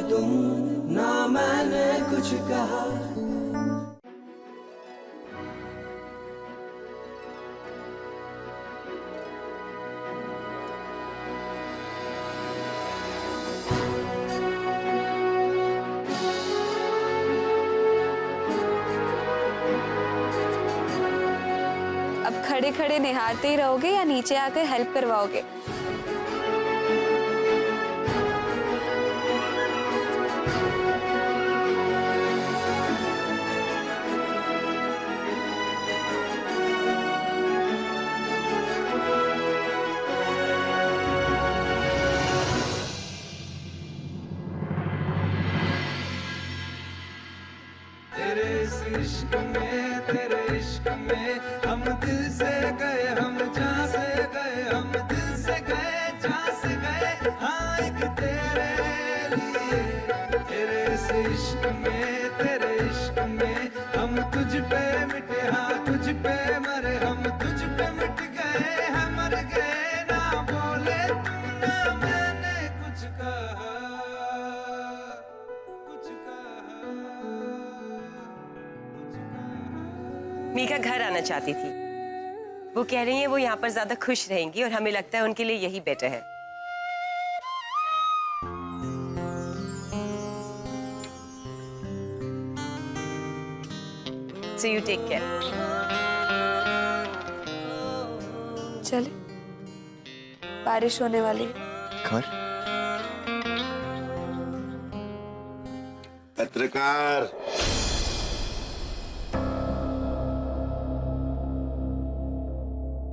तुम, ना मैंने कुछ कहा। अब खड़े खड़े निहारते ही रहोगे या नीचे आकर हेल्प करवाओगे? तेरे इश्क में हम दिल से गए, हम जहाँ से गए, हम दिल से गए, जहाँ से गए, हाँ एक तेरे लिए। तेरे इश्क में हम तुझ पे मिटे, हाँ तुझ पे मरे, हम तुझ पे मिट गए, हम मर गए, ना बोले तुम, ना मैंने कुछ कहा, कुछ कहा। मीका घर आना चाहती थी। वो कह रही है वो यहाँ पर ज्यादा खुश रहेंगी और हमें लगता है उनके लिए यही बेटर है। So you take care. चले, बारिश होने वाली। घर पत्रकार,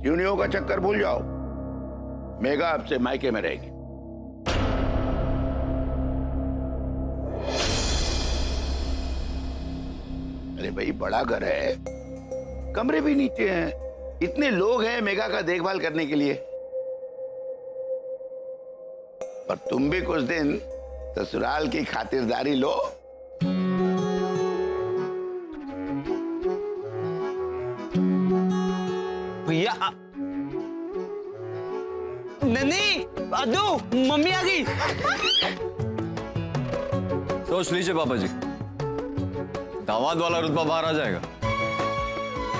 यूनियो का चक्कर भूल जाओ। मेघा अब से मायके में रहेगी। अरे भाई, बड़ा घर है, कमरे भी नीचे हैं, इतने लोग हैं मेघा का देखभाल करने के लिए। और तुम भी कुछ दिन ससुराल की खातिरदारी लो। भैया नन्ही, अद्दू, मम्मी आ गई। सोच लीजिए पापा जी, दामाद वाला रुतबा बाहर आ जाएगा।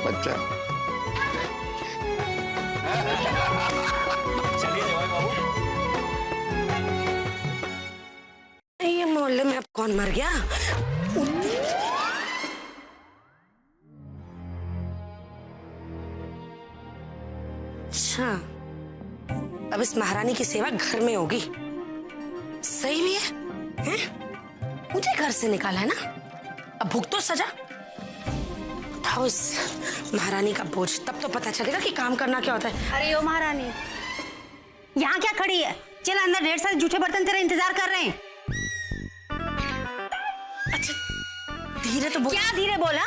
बच्चा चलिए जवाई बाबू। ये मोहल्ले में अब कौन मर गया? अच्छा, अब इस महारानी की सेवा घर में होगी। सही भी है, हैं? मुझे घर से निकाला है ना, अब भुगतो तो सजा। उठाओ इस महारानी का बोझ, तब तो पता चलेगा कि काम करना क्या होता है। अरे ओ महारानी, यहाँ क्या खड़ी है? चल अंदर, ढेर सारे जूठे बर्तन तेरा इंतजार कर रहे हैं। अच्छा, धीरे तो बोल। क्या धीरे बोला?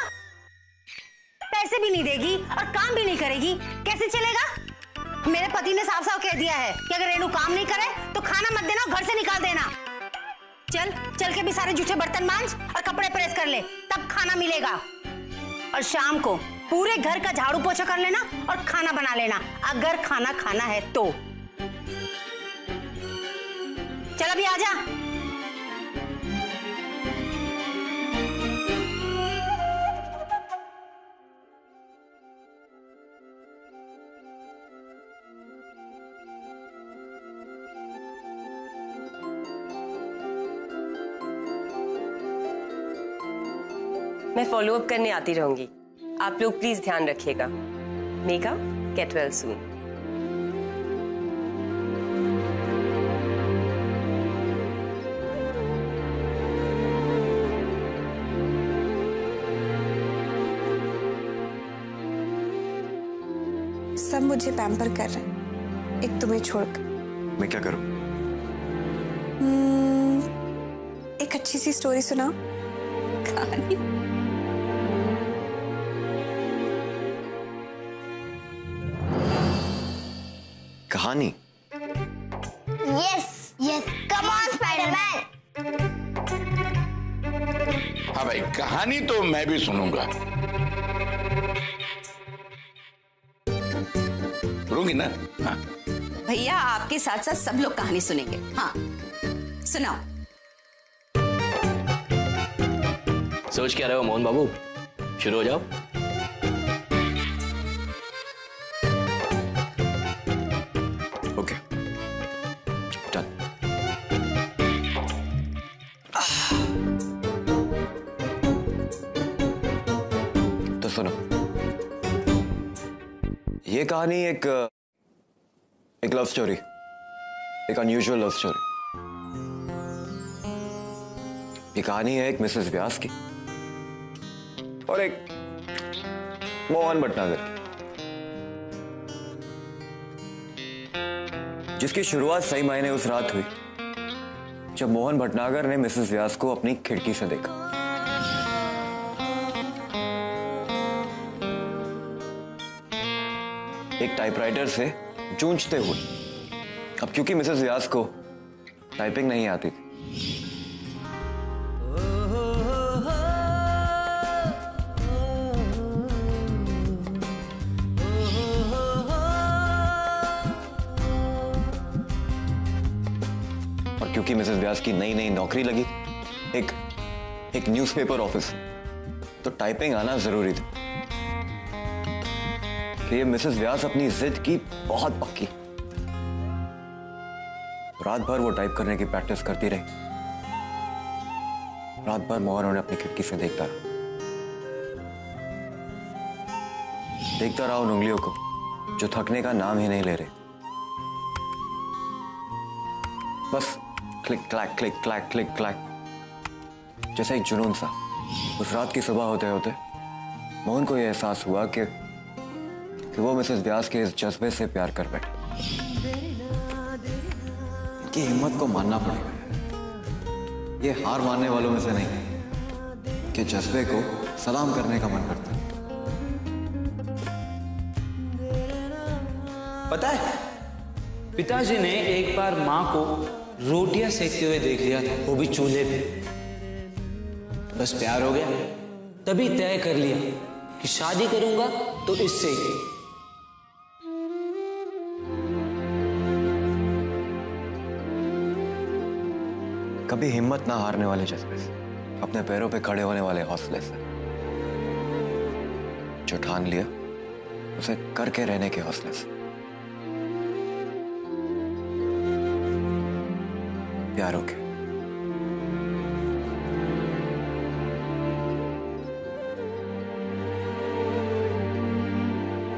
पैसे भी नहीं देगी और काम भी नहीं करेगी, कैसे चलेगा? मेरे पति ने साफ साफ कह दिया है कि अगर रेनू काम नहीं करे तो खाना मत देना, घर से निकाल देना। चल चल के भी सारे जूठे बर्तन मांज और कपड़े प्रेस कर ले, तब खाना मिलेगा। और शाम को पूरे घर का झाड़ू पोछा कर लेना और खाना बना लेना, अगर खाना खाना है तो। चल अभी आजा। मैं फॉलो अप करने आती रहूंगी, आप लोग प्लीज ध्यान रखिएगा। Megha, get well soon. सब मुझे पैम्पर कर रहे हैं, एक तुम्हें छोड़कर। मैं क्या करूं? एक अच्छी सी स्टोरी सुनाओ, कहानी। कहानी? Yes yes, come on Spiderman. हाँ भाई, कहानी तो मैं भी सुनूंगा। सुनूंगी ना? हाँ भैया, आपके साथ साथ सब लोग कहानी सुनेंगे। हाँ सुनाओ। सोच क्या रहे हो मोहन बाबू? शुरू हो जाओ। Okay, done. तो सुनो, ये कहानी एक लव स्टोरी, एक अनयूजुअल लव स्टोरी। ये कहानी है एक मिसेस व्यास की और एक मोहन भटनागर की, जिसकी शुरुआत सही मायने उस रात हुई जब मोहन भटनागर ने मिसेस व्यास को अपनी खिड़की से देखा। एक टाइपराइटर से जूझते हुए। अब क्योंकि मिसेस व्यास को टाइपिंग नहीं आती थी, और क्योंकि मिसेस व्यास की नई नई नौकरी लगी एक न्यूज़पेपर ऑफिस, तो टाइपिंग आना जरूरी था। कि ये मिसेस व्यास अपनी जिद की बहुत पक्की। रात भर वो टाइप करने की प्रैक्टिस करती रही। रात भर मोहन उन्हें अपनी खिड़की से देखता रहा उन उंगलियों को जो थकने का नाम ही नहीं ले रहे। बस click clack click clack click clack, जैसे एक जुनून सा। उस रात की सुबह होते होते मोहन को यह एहसास हुआ कि वो मिसेस व्यास के इस जज्बे से प्यार कर बैठे। इनकी हिम्मत को मानना पड़ेगा। ये हार मानने वालों में से नहीं कि जज्बे को सलाम करने का मन करता है। पता है, पिताजी ने एक बार माँ को रोटियां सेकते हुए देख लिया था, वो भी चूल्हे पे। बस प्यार हो गया, तभी तय कर लिया कि शादी करूंगा तो इससे ही। कभी हिम्मत ना हारने वाले जज्बे से, अपने पैरों पे खड़े होने वाले हौसले से, जो ठान लिया उसे करके रहने के हौसले से। प्यार हो गया।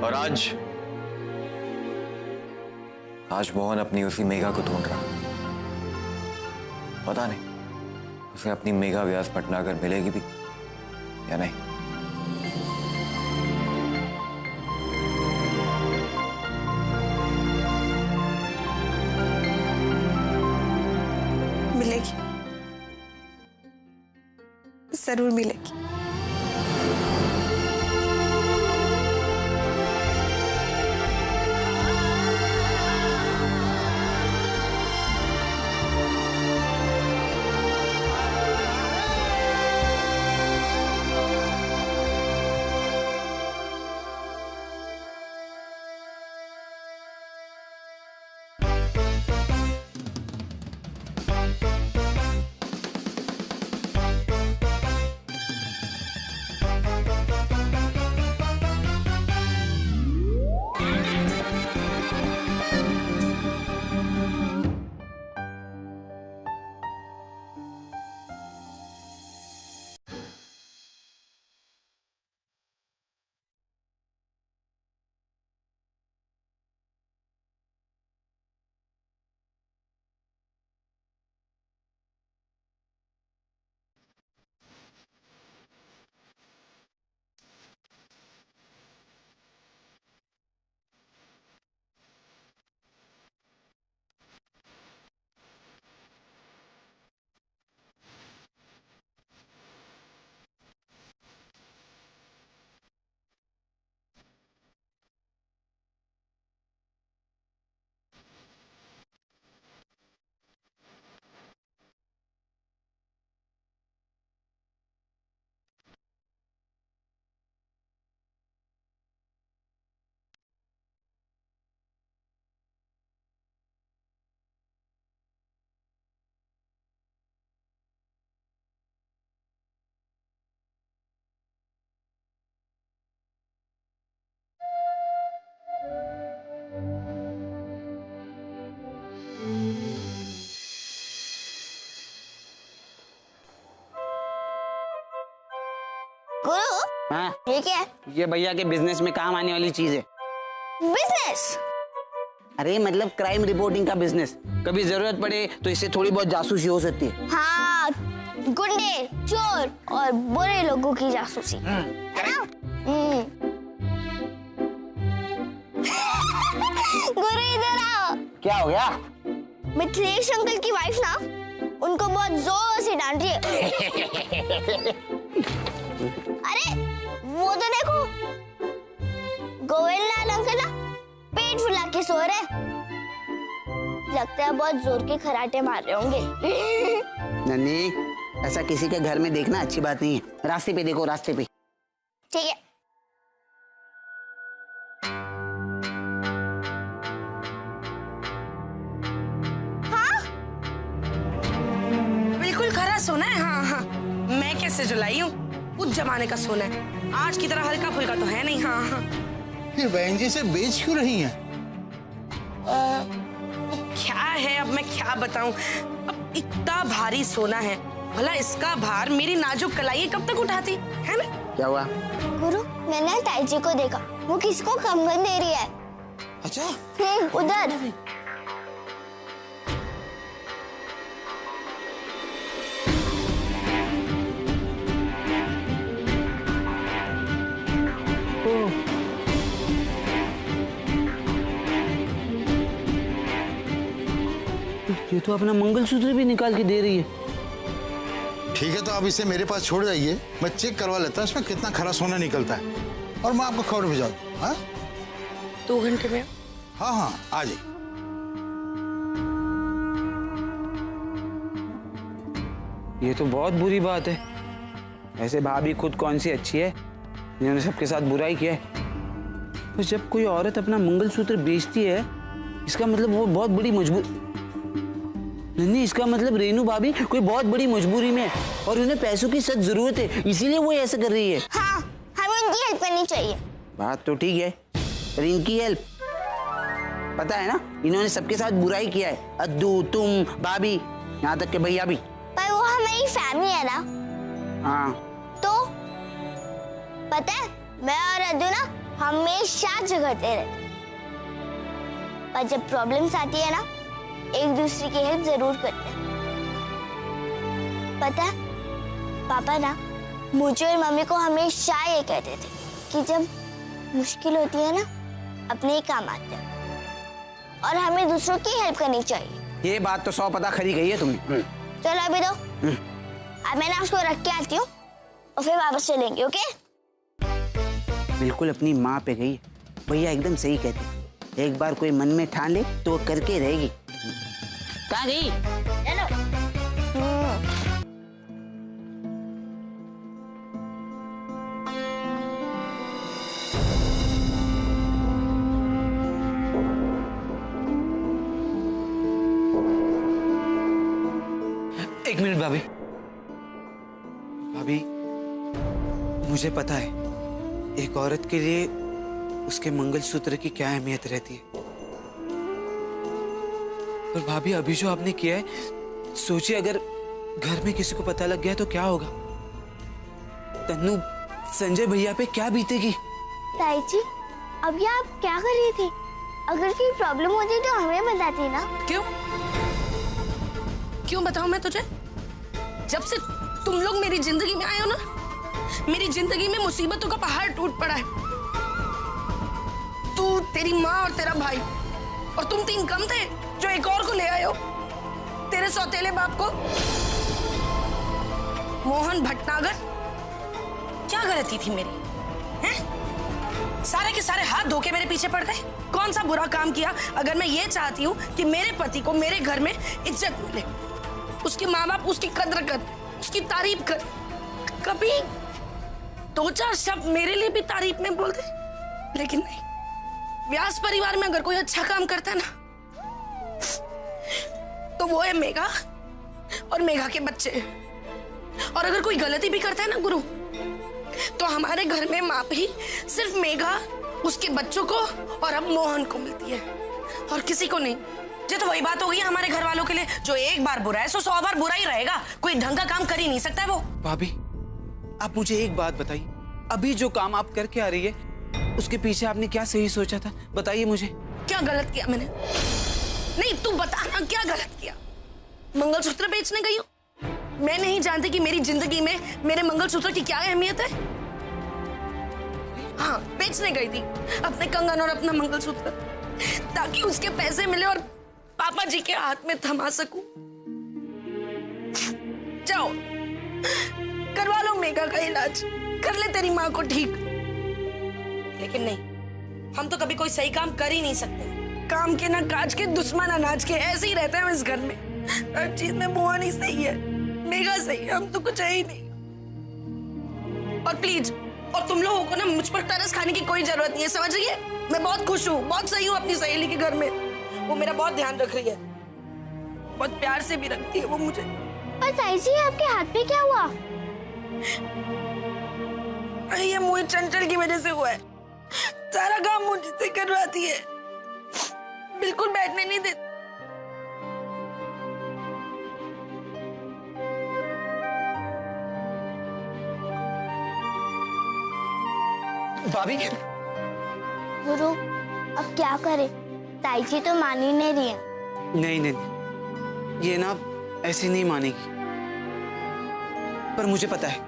और आज मोहन अपनी उसी मेघा को ढूंढ रहा। पता नहीं उसे अपनी मेघा व्यास भटनागर मिलेगी भी या नहीं। मिलेगी, जरूर मिलेगी। हाँ ये क्या है? ये भैया के बिजनेस में काम आने वाली चीज है। बिजनेस? अरे मतलब क्राइम रिपोर्टिंग का बिजनेस। कभी जरूरत पड़े तो इससे थोड़ी बहुत जासूसी हो सकती है। हाँ, गुंडे, चोर और बुरे लोगों की जासूसी, है ना? गुरु इधर आओ। क्या हो गया? मिथिलेश अंकल की वाइफ ना उनको बहुत जोर से डांट रही है। अरे वो तो देखो, गोविंदलाल अंकल ना पेट फुला के सो रहे, लगता है बहुत जोर के खराटे मार रहे होंगे। नन्ही, ऐसा किसी के घर में देखना अच्छी बात नहीं है। रास्ते पे देखो, रास्ते पे। ठीक है। हाँ बिल्कुल खरा सोना है। हाँ हाँ, मैं कैसे जुलाई हूँ, उस जमाने का सोना है, आज की तरह हल्का फुल्का तो है नहीं। हाँ हाँ। फिर बहन जी से बेच क्यों रही हैं? क्या है, अब मैं क्या बताऊं। अब इतना भारी सोना है, भला इसका भार मेरी नाजुक कलाई कब तक उठाती है ना? क्या हुआ? गुरु, मैंने ताईजी को देखा, वो किसको कंगन दे रही है। अच्छा? उधर। ये तो अपना मंगलसूत्र भी निकाल के दे रही है। ठीक है, तो आप इसे मेरे पास छोड़ जाइए, मैं चेक करवा लेता हूँ इसमें कितना खरा सोना निकलता है, और मैं आपको खबर भिजवा दूँ। हाँ 2 घंटे में? हाँ हाँ, आ जाइए। ये तो बहुत बुरी बात है। ऐसे भाभी खुद कौन सी अच्छी है, इन्होंने सबके साथ बुराई किया है। तो जब कोई औरत अपना मंगलसूत्र बेचती है, इसका मतलब वो बहुत बड़ी नहीं, इसका मतलब रेनू भाभी कोई बहुत बड़ी मजबूरी में है और उन्हें पैसों की सख्त जरूरत है, इसीलिए वो ऐसा कर रही है। हाँ, हमें उनकी हेल्प करनी चाहिए। बात तो ठीक है, पर इनकी हेल्प, पता है ना, इन्होंने सबके साथ बुराई किया है। अद्दू, तुम, भाभी, यहाँ तक के भैया भी। पर वो हमारी फैमिली है ना। हाँ तो पता है, मैं और अद्दू ना हमेशा झगड़ते रहते, पर जब प्रॉब्लम्स आती है ना, एक दूसरे की हेल्प जरूर करते हैं। पता है, पापा ना मुझे और मम्मी को हमेशा ये कहते थे कि जब मुश्किल होती है ना, अपने ही काम आते हैं और हमें दूसरों की हेल्प करनी चाहिए। ये बात तो 100 पता खरी गई है तुमने। चलो अभी दो, अब मैं ना उसको रख के आती हूँ और फिर वापस चलेंगे। ओके? बिल्कुल अपनी माँ पे गई। भैया एकदम सही कहते हैं, एक बार कोई मन में ठान ले तो वो करके रहेगी। कहाँ गई? चलो। एक मिनट भाभी। भाभी, मुझे पता है एक औरत के लिए उसके मंगलसूत्र की क्या अहमियत रहती है, पर भाभी अभी जो आपने किया है, सोचिए अगर घर में किसी को पता लग गया तो क्या होगा। तन्नू, संजय भैया पे क्या बीतेगी। ताई जी, अभी आप क्या कर रही थी? अगर कोई प्रॉब्लम होती तो हमें बताती ना। क्यों बताऊं मैं तुझे? जब से तुम लोग मेरी जिंदगी में आए हो ना, मेरी जिंदगी में मुसीबतों का पहाड़ टूट पड़ा है। तू, तेरी माँ और तेरा भाई, और तुम 3 कम थे जो एक और को ले आए हो, तेरे सौतेले बाप को। मोहन भटनागर, क्या गलती थी मेरी? हैं? सारे के सारे हाथ धो के मेरे पीछे पड़ गए। कौन सा बुरा काम किया अगर मैं ये चाहती हूँ कि मेरे पति को मेरे घर में इज्जत मिले, उसके माँ बाप उसकी कद्र कर, उसकी तारीफ कर। कभी 2-4 शब्द मेरे लिए भी तारीफ में बोल दे, लेकिन नहीं। व्यास परिवार में अगर कोई अच्छा काम करता है ना, तो वो है मेघा और मेघा के बच्चे। और अगर कोई गलती भी करता है ना गुरु, तो हमारे घर में माफ ही सिर्फ मेघा, उसके बच्चों को और अब मोहन को मिलती है, और किसी को नहीं। ये तो वही बात हो गई हमारे घर वालों के लिए, जो एक बार बुरा है सो 100 बार बुरा ही रहेगा। कोई ढंग का काम कर ही नहीं सकता है वो। भाभी, आप मुझे एक बात बताइए, अभी जो काम आप करके आ रही है उसके पीछे आपने क्या सही सोचा था, बताइए मुझे। क्या गलत किया मैंने? नहीं तू बता ना, क्या गलत किया? मंगलसूत्र बेचने गई हूँ? मैं नहीं जानती कि मेरी जिंदगी में मेरे मंगलसूत्र की क्या अहमियत है। हाँ, बेचने गई थी अपने कंगन और अपना मंगलसूत्र, ताकि उसके पैसे मिले और पापा जी के हाथ में थमा सकूं। जाओ करवा लो मेघा का इलाज, कर ले तेरी माँ को ठीक। लेकिन नहीं, हम तो कभी कोई सही काम कर ही नहीं सकते। काम के ना काज के, दुश्मन अनाज के, ऐसे ही रहते हैं हम इस घर में। हर चीज में बुआ नहीं सही है, मेघा सही है, हम तो कुछ है ही नहीं। और प्लीज, और तुम लोगों को ना मुझ पर तरस खाने की कोई जरूरत नहीं है, समझ रही है? मैं बहुत खुश हूँ, बहुत सही हूँ अपनी सहेली के घर में। वो मेरा बहुत ध्यान रख रही है, बहुत प्यार से भी रखती है वो मुझे। पर ताई जी आपके हाथ पे क्या हुआ? ये मोहित चंचल की वजह से हुआ है। सारा काम मुझे से करवाती है, बिल्कुल बैठने नहीं देती। भाभी गुरु अब क्या करे, ताई जी तो मान ही नहीं रही है। नहीं नहीं, ये ना ऐसे नहीं मानेगी। पर मुझे पता है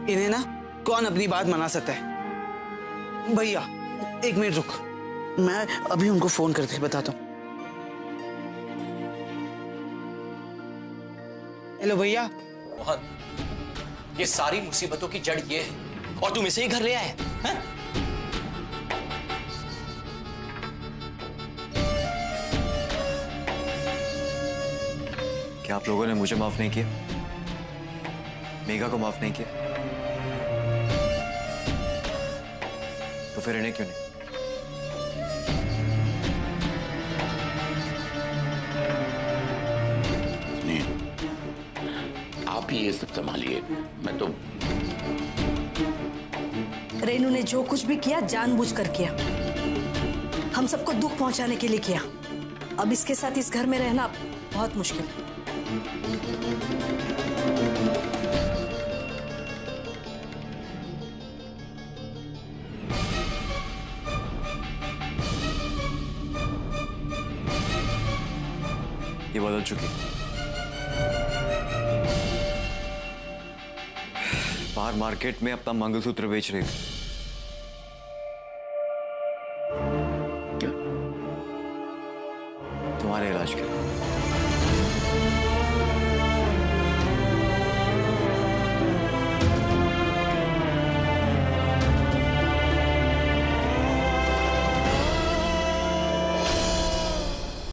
इन्हें ना कौन अपनी बात मना सकता है। भैया 1 मिनट रुक, मैं अभी उनको फोन करके बताता हूँ। हेलो भैया। मोहन, ये सारी मुसीबतों की जड़ ये है और तुम इसे ही घर ले आए हैं? क्या आप लोगों ने मुझे माफ नहीं किया? मेघा को माफ नहीं किया? तो फिर इन्हें क्यों नहीं? आप ही ये सब संभालिए, मैं तो। रेनू ने जो कुछ भी किया जानबूझकर किया, हम सबको दुख पहुंचाने के लिए किया। अब इसके साथ इस घर में रहना बहुत मुश्किल है। ये बदल चुकी। बाहर मार्केट में अपना मंगलसूत्र बेच रही थी। क्या? तुम्हारे इलाज के लिए।